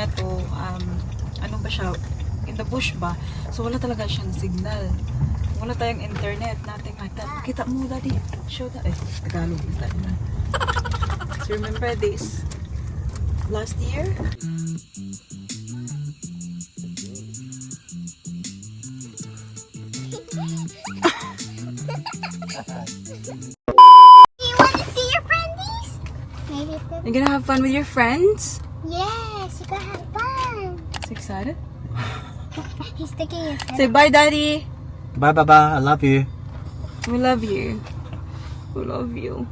na to, ano ba siya, in the bush ba? So wala talaga siyang signal. Wala tayong internet, nothing like that. Kita mo, Daddy. Show that. Tagalog is that na. So remember this? Last year? You want to see your friendies? Maybe. You're gonna have fun with your friends? Yes, you gotta have fun. So excited? He's sticking his head. Say bye, Daddy. Bye, Baba. I love you. We love you. We love you.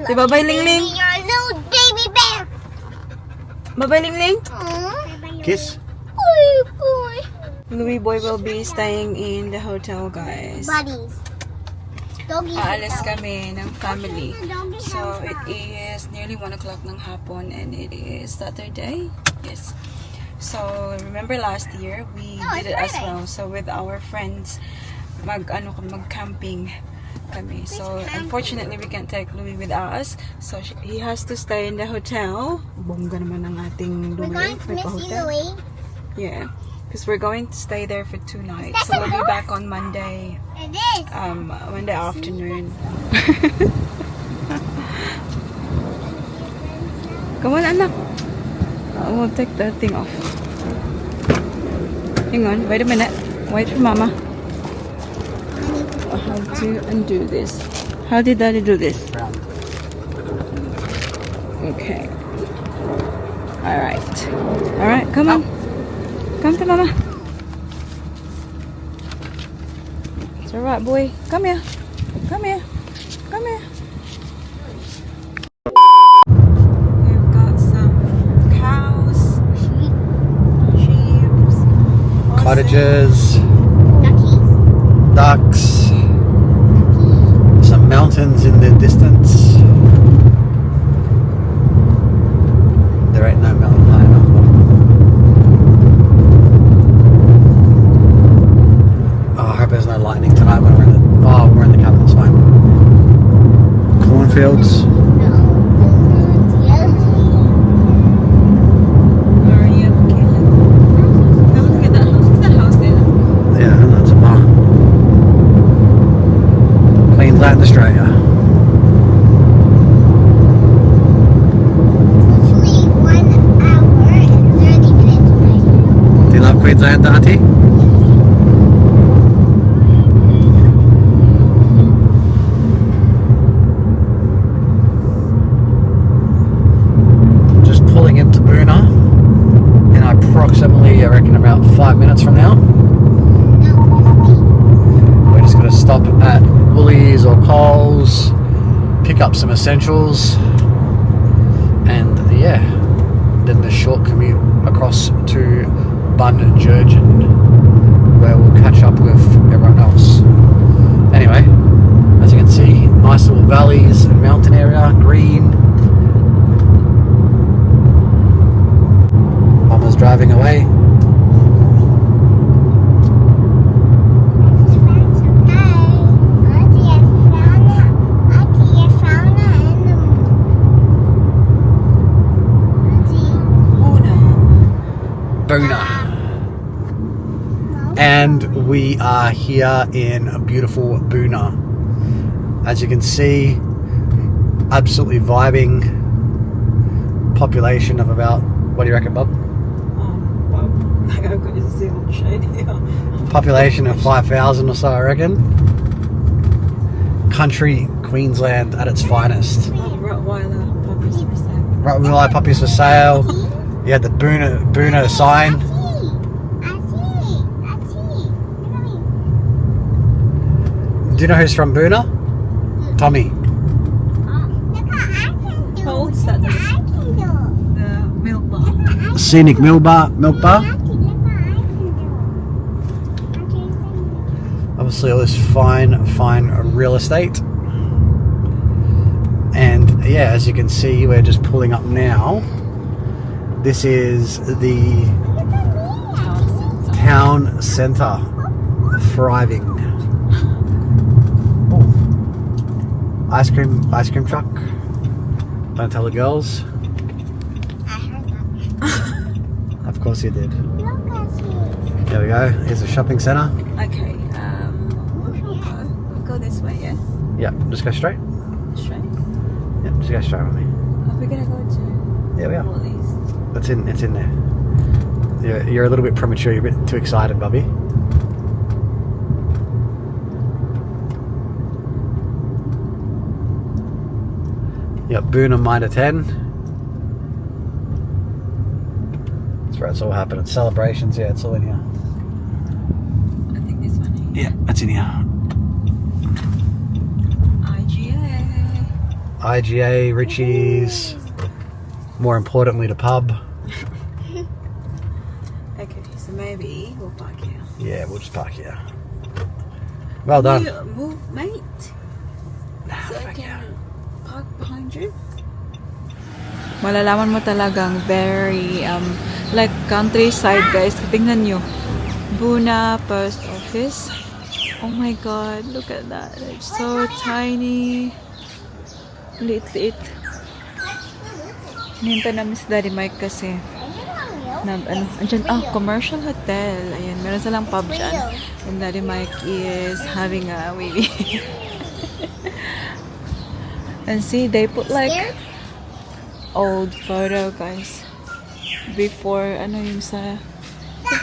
Say bye-bye, Ling Ling. You're a little baby bear. Bye-bye, Ling Ling. Kiss. Louie Boy will be staying in the hotel, guys. Buddies. Doggies. Aalis kami ng family. So, it is nearly 1 o'clock ng hapon and it is Saturday. Yes. So, remember last year, we did it as well. So, with our friends, mag-camping kami. So, unfortunately, we can't take Louie with us. So, he has to stay in the hotel. Bongga naman ang ating We're Louie. going to miss you, Louie. Yeah. Because we're going to stay there for 2 nights. So, we'll be back on Monday. It is. Monday afternoon. Come on, anak. We'll take the thing off. Hang on, wait a minute. Wait for Mama. How to undo this? How did Daddy do this? Okay. Alright. Alright, come on. Come to Mama. It's alright, boy. Come here. Come here. Come here. We've got some cows, sheep, Cottages, Duckies. ducks, some mountains in the distance. There ain't no mountain high enough. Oh, I hope there's no lightning tonight when we're in the cabin, it's fine. Cornfields. Yeah, that's a bar. Queensland, Australia. Literally 1 hour and 30 minutes away. Do you love Queensland, Auntie? Just pulling into Boona in approximately, I reckon, about 5 minutes from now. We're just going to stop at Woolies or Coles, pick up some essentials, and yeah, then the short commute across to Bunjurgen, where we'll catch up with everyone else. Anyway, as you can see, nice little valleys and mountain area, green. Mama's driving away. Boona. And we are here in beautiful Boona. As you can see, absolutely vibing. Population of about, what do you reckon, Bob? Population of 5,000 or so, I reckon. Country Queensland at its finest. Rottweiler puppies for sale. Rottweiler puppies for sale. You had the Boona sign. Do you know who's from Boona? Tommy. How old is that? The milk bar. Scenic milk bar. Obviously all this fine real estate. And yeah, as you can see, we're just pulling up now. This is the town centre, thriving. Ooh. Ice cream truck. Don't tell the girls. I heard that. Of course you did. Look at him. There we go. Here's the shopping centre. Okay, we'll go this way, yeah? Yeah, just go straight. Straight? Yeah, just go straight with me. Are we gonna go to Yeah, we are. Woolies? It's in there. You're a little bit premature. You're a bit too excited, Bubby. Yep, Boona Minor 10. That's where it's all happening. Celebrations, yeah, it's all in here. I think this one here. Yeah, that's in here. IGA, Richie's. More importantly, the pub. Okay, so maybe we'll park here. Yeah, we'll just park here. Well done. You move, mate. Nah, So I fuck yeah. can park behind you. Malalaman mo talagang very like countryside, guys. Tingnan nyo. Boona Post Office. Oh my god, look at that. It's so tiny. Liit-liit. Hinintay namin si Daddy Mike kasi andyan, commercial hotel. Ayan, meron silang pub dyan. And Daddy Mike is having a wee. And see, they put like old photo, guys. Before, yung sa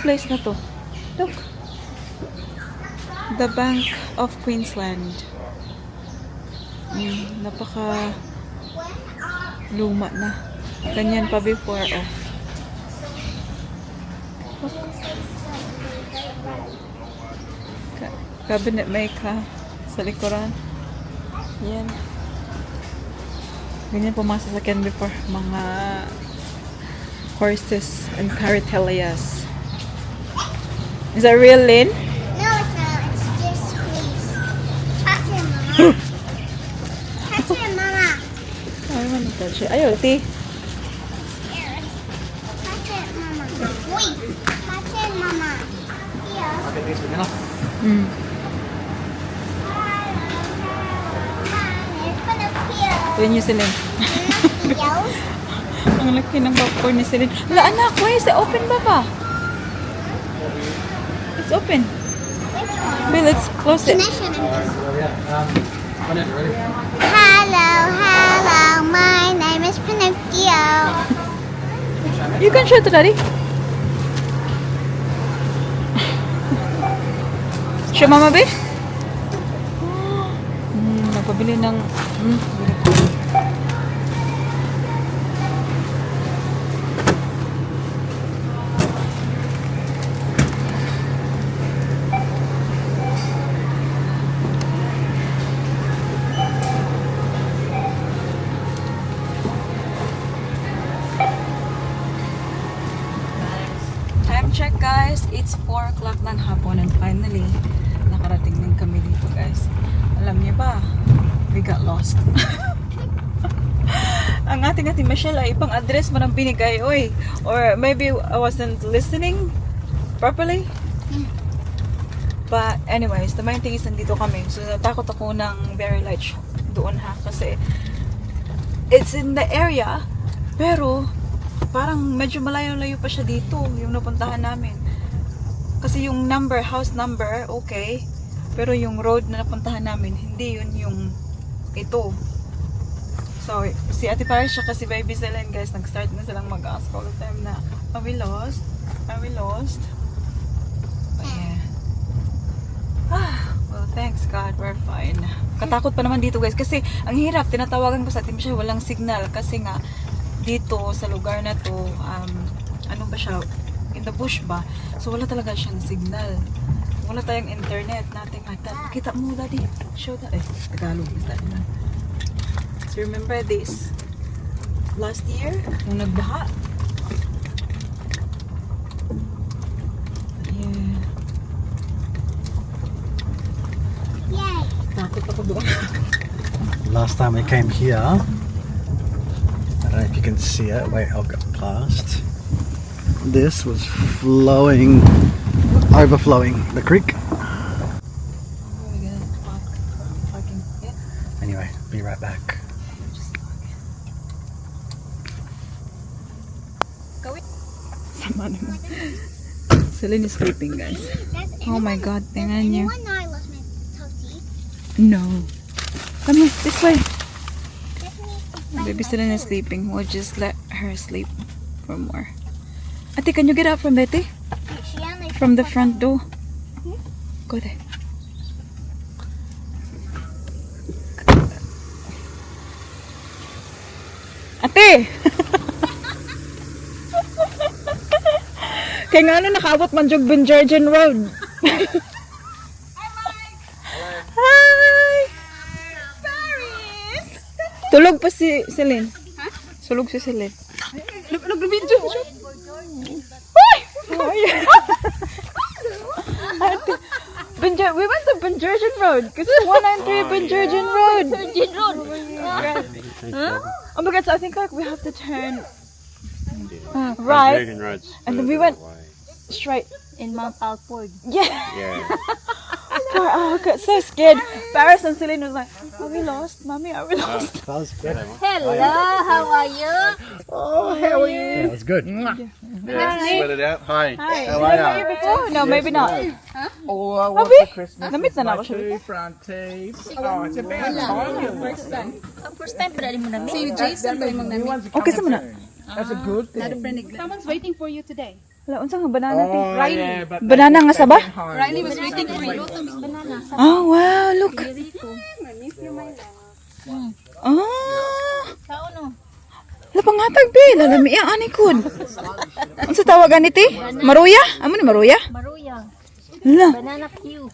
place na to. Look. The Bank of Queensland. Napaka luma na. Ganyan pa before, oh. Cabinet maker sa likuran. Yan. Ganyan po mga sasakyan before. Mga horses and carretelias. Is that real, Lynn? No, it's not. It's just squeeze. Touch it, Mama. Touch it, Mama. I want to touch it. Ayaw, ti. Here. Touch it, Mama. Wait. Touch it, Mama. Here. I'll get these for dinner. Yun yung silin. Yellow. Ang laki ng popcorn ni Celine. Wala, anak, why is it open ba ba? It's open. Wait, let's close it. Hello, hello. My name is Pinocchio. You can show to Daddy. Show Mama, babe. Napabili ng... Time check, guys. It's 4 o'clock ng hapon and finally nakarating din kami dito, guys. Alam niyo ba, we got lost. Ang ating Michelle ay ibang address mo nang binigay, oy. Or maybe I wasn't listening properly. But anyways, the main thing is nandito kami. So natakot ako ng very light doon, ha, kasi it's in the area, pero parang medyo malayo-layo pa siya dito yung napuntahan namin. Kasi yung number, house number, okay. Pero yung road na napuntahan namin, hindi yun yung ito. So, si Ate Paris siya kasi baby sila, guys, nag-start na silang mag-ask all the time na, are we lost? Are we lost? But yeah. Well, thanks God, we're fine. Katakot pa naman dito, guys, kasi ang hirap, tinatawagan ko sa Ate Michelle, walang signal, kasi nga, dito sa lugar na to, ano ba siya, in the bush ba, so wala talaga siyang signal, wala tayong internet, nothing like that. Kita mo, Daddy, show that, Tagalog is that na. So remember this last year nung nagbaha, yeah, Yay. takot ako doon. Last time we came here, I don't know if you can see it. Wait, I'll go past. This was flowing, overflowing the creek. Anyway, be right back. sama naman. Celine is sleeping, guys. Oh my God, tingnan niyo. Anyone know I lost my totty? No. Come here, this way. Definitely. Baby Celine is sleeping. We'll just let her sleep for more. Ate, can you get up from Betty? She only From the front door. Go there. Ate! Kaya nga ano, nakaabot man jug Benjergen Road. Hi! Tulog pa si Celine. Tulog si Celine. Nag-video. Ay! Ate, we went to Benjergen Road. Kasi 193 Benjergen Road. Oh my God, so I think like we have to turn right. And then we went straight. In Mount Alford. Yeah. Yeah. Poor I got so scared. Paris and Celine was like, are we lost? Mommy, are we lost? That was good. Hello, how are you? Oh, how are you? That was good. Split it out. Hi. Hi. How Did I are know you before? No, maybe not. Oh, Abi? what's the Christmas? Namit na My ako siya. two front teeth. Oh, it's a bad time. First time pala mo namin. Si Jason ba yung magnamit? Okay, sa muna. That's a good thing. Someone's waiting for you today. Wala, unsa nga banana ti? Oh, yeah, but Banana nga saba? Riley was waiting for you. Oh, wow, look. Oh. Sao no? Lapangatag, be. Lalami ang anikod. Unsa tawagan ni ti? Maruya? Amo ni Maruya? Maruya. Hala. Banana Q.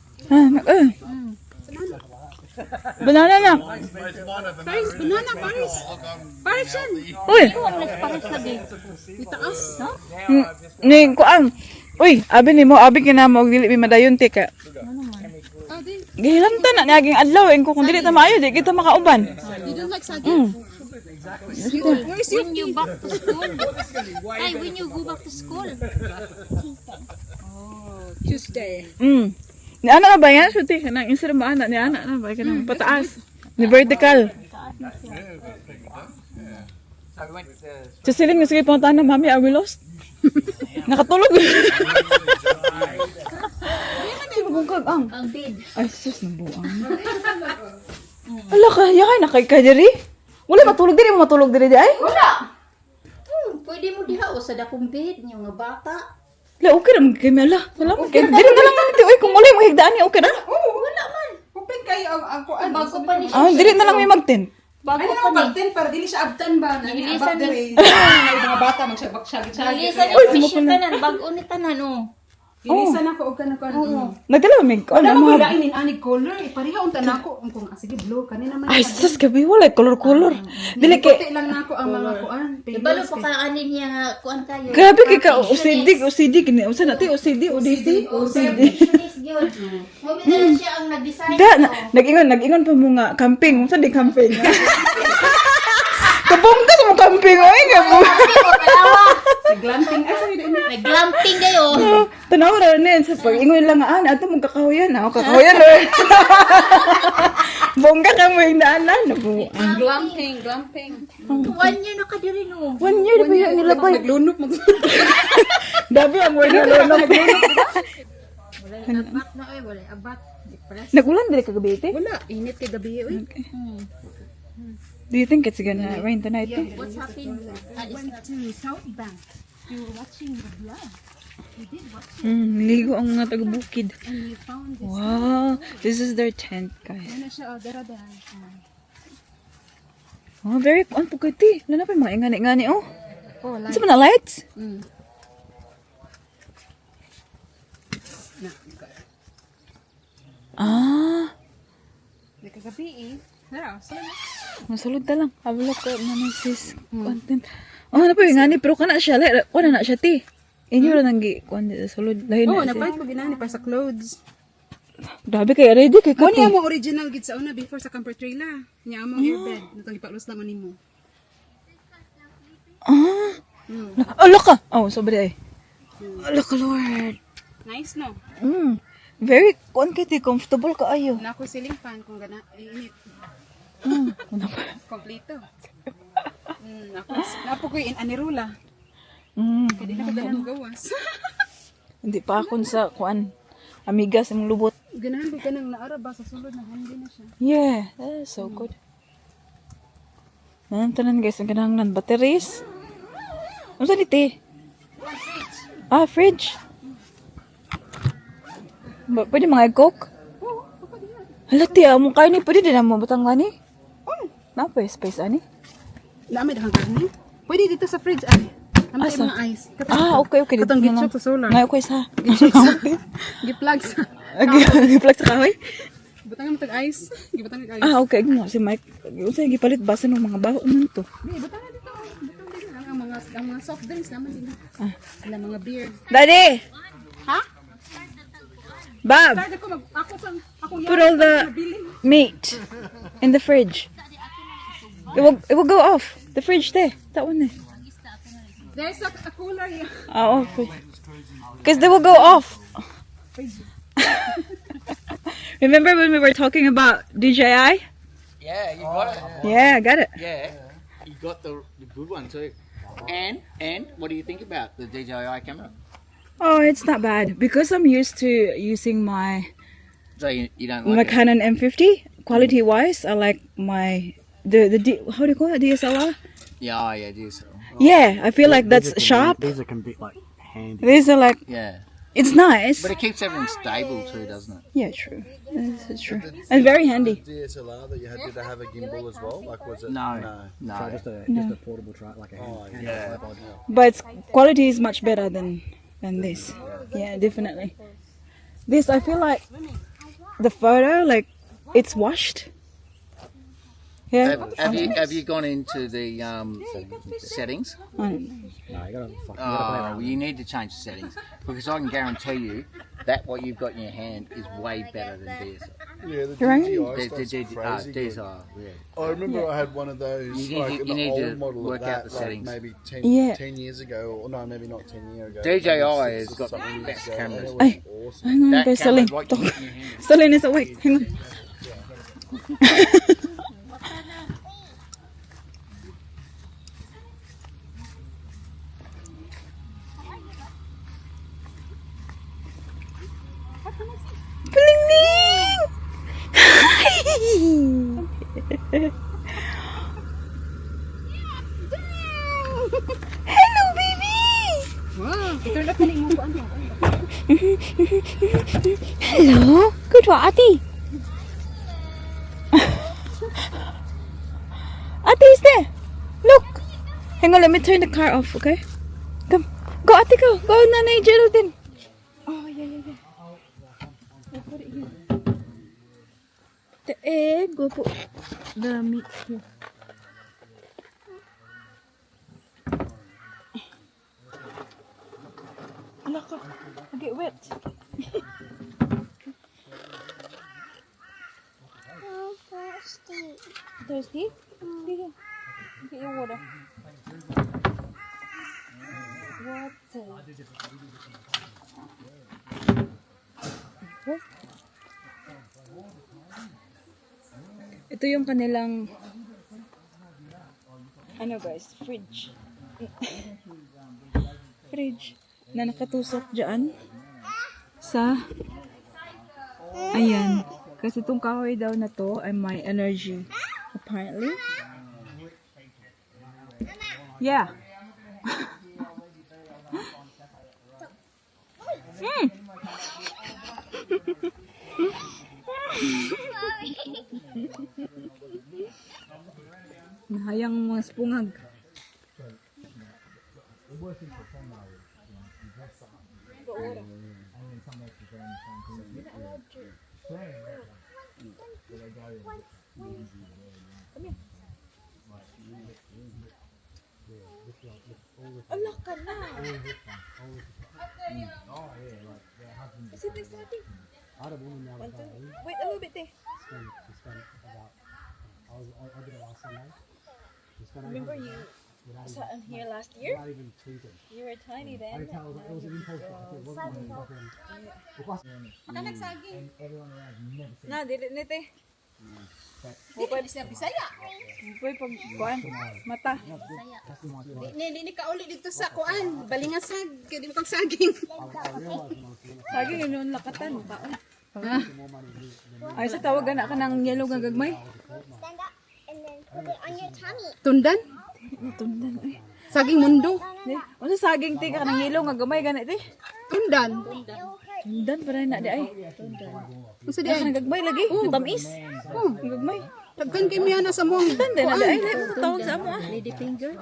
Banana na. Paris, banana, Paris. Paris yan. Uy. Pares lagi. Itaas. Ni kuan. Uy, abi nimo, abi kinamo og dili mi madayon ti ka. Gihilamtan na naging adlaw engko kung dili ta maayo di kita makauban. You don't like saging? Where's your When you back to school. Ay, when you go back to school. Tuesday? Ni ana na ba yan? Suti ka nang insira ba ana ni ana na ba ka nang pataas. Ni vertical. So siling sige punta na mami, are we lost? Nakatulog. Bungkag ang. Ang bed. Ay sus nabuang. Ala ka, yakay nakay ka diri. Wala matulog diri mo matulog diri di ay? Wala. Pwede mo diha o sa dakong bed niyo nga bata. La okay ra kay mala. Salamat kay diri na lang niti oy kung wala mo higdaan ni okay ra. Wala man. Open kayo ang kuan. Bago pa ni Ah, diri na lang may magtent. Bago Ano pa ang ni. bagten para dili siya abtan ba? Nililisan Abak diri. May mga bata magsabak-sagit. Nilisa ni Fisher tanan. Bago ni tanan o. Ilisan ako og kanang kuan. Nagdala mig ko Wala na mo mga. lain anig color. Pareha unta nako kung sige blue kanina man. Ay sus gabi wala color. Dili kay Puti lang nako ang mga kuan. Ibalo pa ka anin niya nga kuan kayo. grabe kay ka OCD kini usa na ti OCD ODC. Perfectionist yun. Mo na siya ang nag-design. Da nag-ingon pa mo nga camping, unsa di camping. Kabong ka sa mo camping oy gabo. Glamping ay sorry din. Nag-glamping kayo. Tanaw ra nin sa pag-ingon lang nga ato mong kakahuyan na kakahuyan oy. Bongga ka mo hingdaanan na po. Glamping. 1 year na ka diri no. 1 year ba yung nilabay? Naglunok Dabi ang word na lunok. Wala abat na oy, wala abat. Nagulan dili kagabi ite? Wala, init kay gabi oy. Do you think it's gonna rain tonight? too? What's happened? To South Bank. You were watching the vlog. Ligo ang mga taga-bukid. And you found this. Wow, this is their tent, guys. Ano siya, dara. Oh, very on pugati. Wala na pa yung mga ingani-ingani, oh. Oh, Ano sa mga lights? Ah, Nakagabi eh. Dara, sala na. masulod na lang. Hablo ko na may sis content. Oh, ano pa yung ingani, pero kana siya. Wala na siya, ti. Inyo na nanggi. Sulod. Lahin Oh, na siya. napayat ko ginani para sa clothes. Grabe kay ready kay Mo niya kato. mo original gid sa una before sa camper trailer. Niya among airbed. Natong ipaklos lang nimo. Ah. Ala ka. Oh, sobra ay. Ala ka, Lord. Nice no. Very comfortable ka ayo. Nako ceiling fan kung gana init. Ano pa? Kompleto. Napo ko in anirula. Kaya di na ko ganahan gawas. Hindi pa akon sa kuan. Amigas ang lubot. Ganahan ko ka nang naara ba sa sulod na handy na siya. Yeah, that is so good. Tanan guys, ang ganang batteries. Ano sa dito? Fridge. Pwede mga coke? Halati mo kayo ni pwede din mo butang gani? Napa space ani? Dami dahang karne. Pwede dito sa fridge ay. Ang Asa? mga ice. Okay. Katong gitsok sa solar. Ngayon ko isa. Gi-plug sa. Gi-plug sa kahoy? Butangan mo tag ice. Gibutang tag ice. Okay. Si Mike. Usay gipalit basa ng mga baho nun to. Di, butangan dito. Butang dito lang ang mga soft drinks naman din. Ala mga beer. Daddy! Ha? Bob! Start ako ako Put all the meat in the fridge. It will go off. The fridge there. That one there. There's a cooler here. Oh, because they will go off. Remember when we were talking about DJI? Yeah, you got it. Yeah, I got it. Yeah, you got the good one too. And what do you think about the DJI camera? Oh, it's not bad because I'm used to using my So you don't my like it? Canon M50. Quality wise, I like my how do you call it, DSLR? Yeah, oh, yeah, it is. Yeah, I feel like that's sharp. These can be like handy. These are like Yeah, it's nice. but it keeps everything stable too, doesn't it? Yeah, true. It's true. And very handy. DSLR that you had, did they have a gimbal as well? Like, was it? No, So no. just a portable like a hand. Yeah. But its quality is much better than this. Yeah, definitely. This I feel like the photo like it's washed. Yeah. Have you gone into the settings? No, you gotta play Oh, around. you need to change the settings because I can guarantee you that what you've got in your hand is way better than DSLR. Yeah, the Right. DJI stuff's crazy good. DSLR, yeah. I remember I had one of those, You need like to- the you need to old model work of out that, the like settings. maybe 10, Yeah. 10 years ago, or no, maybe not 10 years ago. DJI maybe has 6 or got the something best years ago, and cameras. it was Ay. awesome. Hang on, That guys, camera's Celine. what you get in your hand. Celine is awake. Hang on. Bling bling! Hello, baby! Wow, ito na pala mo ko ano. Hello, good ati. Ate is there. Look. Hang on, let me turn the car off, okay? Come. Go, ate, go. Go, Nanay Geraldine. Oh, yeah. I'll put it here. The egg. Go put the meat here. Look, I get wet. I'm thirsty. Thirsty? Here. Get your water. Ito yung kanilang ano guys, fridge. Fridge na nakatusok dyan sa ayan. Kasi itong kahoy daw na to ay may energy apparently. Yeah. Nahayang mga spungag. Ala ka na. Sitting. Wait a little bit there. Remember you sat in here last year? You were tiny then. Na, dili nite. Upay siya Bisaya. Upay pag kuan mata. Ni kauli dito sa kuan, balingasag, kay di mo kang saging. Sagi yun yung lakatan baon. Ay sa tawagan na ka ng yellow nga gagmay. Stand up and then put it on your tummy. Tundan? Tundan ay. Saging mundo. Ano saging ti ka ng yellow nga gamay ganit eh. Tundan. Tundan pa rin na di ay. Unsa di Ay ay? nang gagmay lagi. Tamis. Oh, gagmay. Daghan kay miya na sa mong. Tundan din na di ay. Tawag sa amo ah. Lady finger.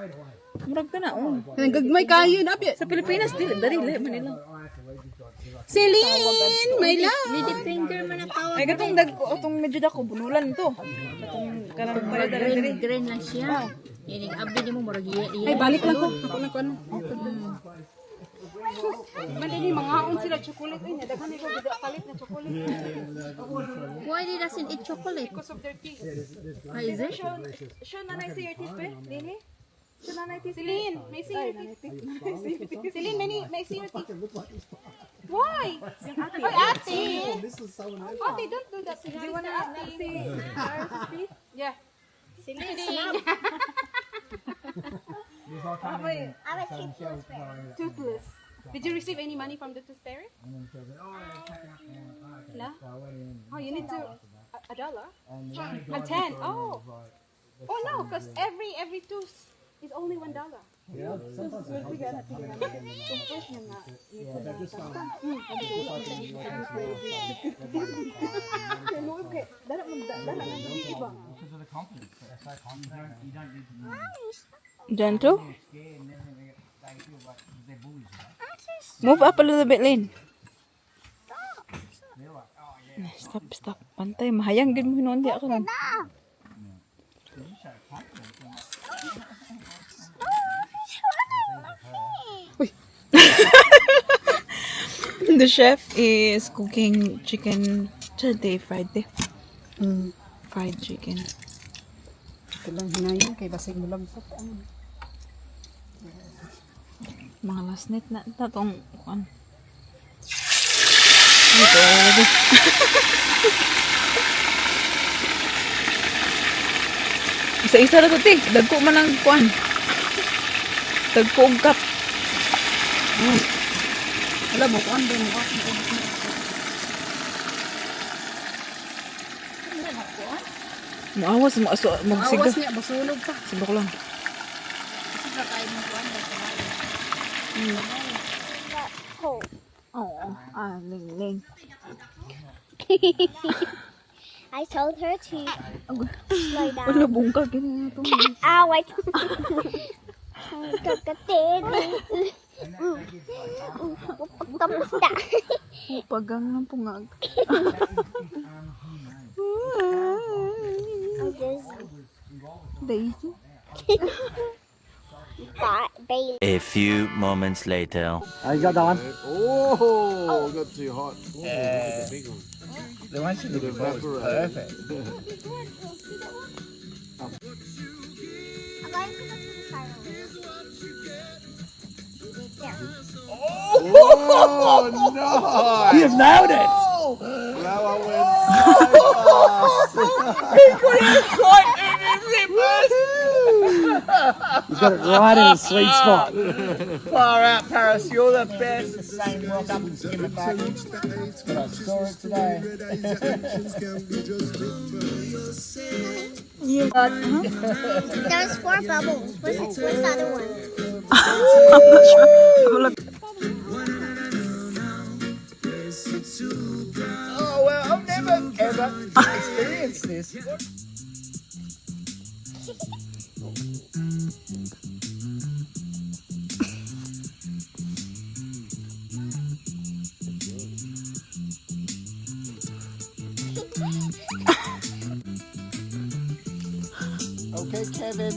Murag ka na oh. Kanang gagmay kayo na bi. Sa Pilipinas dili dali Manila. Celine, my love. Lady finger man ang tawag. Ay gatong atong medyo dako bunulan to. Atong kanang pala dali. Green lang siya. Ini abi di mo murag Ay balik lang ko. Ako lang ko ano. Madali mga haon sila chocolate ay daghan ko gid kalit na chocolate. Why they doesn't eat chocolate? Because of their teeth. Why is it? Show nanay si your teeth pe. Nini. Show nanay teeth. Celine, may see your teeth. Celine, may see your teeth. Why? Ay, ate. Ate, don't do that. Do you wanna see our teeth? Yeah. Celine. I was toothless. Toothless. Did you receive any money from the tooth fairy? No? Oh, you need to a dollar? A 10. Oh. Oh no, because every tooth is only $1. Gentle. Move up a little bit, Lynn. Stop. Pantay, mahayang din mo hinuon di ako lang. The chef is cooking chicken today, Friday. Fried chicken. Kalang hinayon kay basig mo lang po. Mga last night na tatong kuan. Dito lagi. Isa-isa ra to ti, dagko man ang kuan. Dagko og cup. Wala mo kuan din mo. Maawas mo aso magsiga. Awas niya basunog pa. Subok lang. Oh, Ling. I told her to slow down. Wala bungka gini to. Ow, I kakatin. Kamusta? Pagang ng pungag. Daisy. Bailey. A few moments later. Oh, you got that one? Oh, got too hot. Oh, look at the big one. The one should be perfect. I'm going to go to the fire. Oh, nice! You've nailed it! That one went You've got it right in the sweet spot. Far out, Paris. You're the best. Saying welcome in the package. But I saw it today. There's 4 bubbles. Where's the other one? I'm not sure. Oh, well, I've never, ever experienced this. Okay, Kevin.